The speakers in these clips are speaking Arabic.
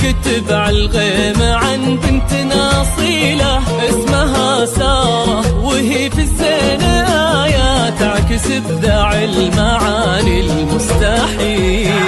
تنكتب عالغيم عن بنت أصيلة اسمها سارة، وهي في الزين آية تعكس إبداع المعاني المستحيلة.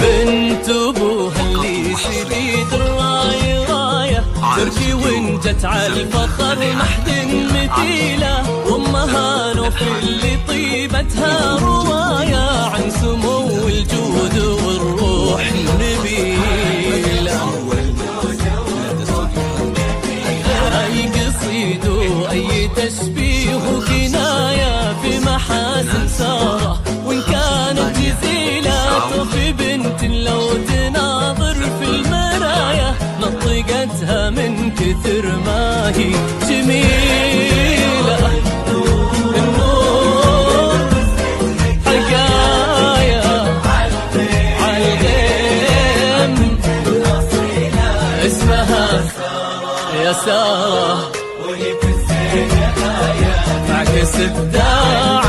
بنت أبوها اللي شديد الراية تركي وانجت عالفخر محد مثيلة، وامها نوف اللي طيبتها رواية عن سمو الجود والروح النبيلة. أي قصيد وأي تشبيه وكناية في محاسن سارة، وإن كانت جزيلة في بنت لو تناظر في المراية نطقتها من كثر ما هي جميلة. النور حكاية عالغيم اسمها يا سارة، وهي في الزين آية تعكس إبداع.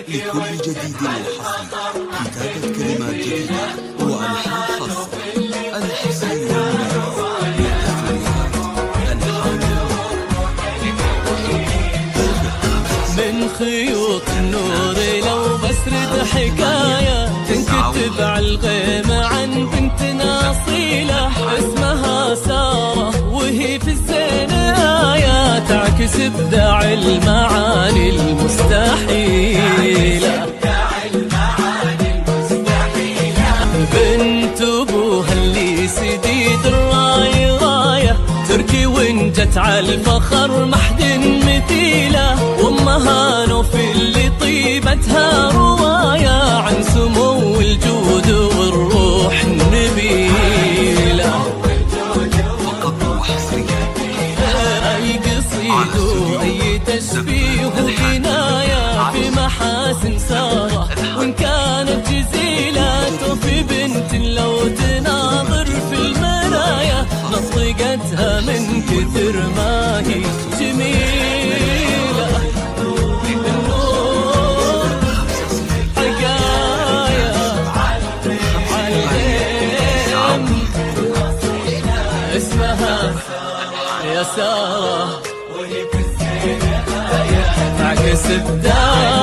لكل جديد وحصري كتابة كلمات جديدة وألحان خاصة. الحصري من خيوط النور لو بسرد حكاية تنكتب عالغيم عن بنت أصيلة اسمها سارة، وهي في الزين آية تعكس إبداع المعاني المستحيلة. بنت أبوها اللي سديد الراية تركي وانجت عالفخر محد مثيلة، وامها نوف اللي طيبتها رواية عن سمو الجود والروح النبيلة. أي قصيد وأي تشبيه وكناية في محاسن سارة، وإن كانت جزيلة في بنت لو تناظر في المراية نطقتها من كثر ما هي جميلة. النور حكاية عالغيم اسمها يا سارة، وهي في الزين آية تعكس إبداع.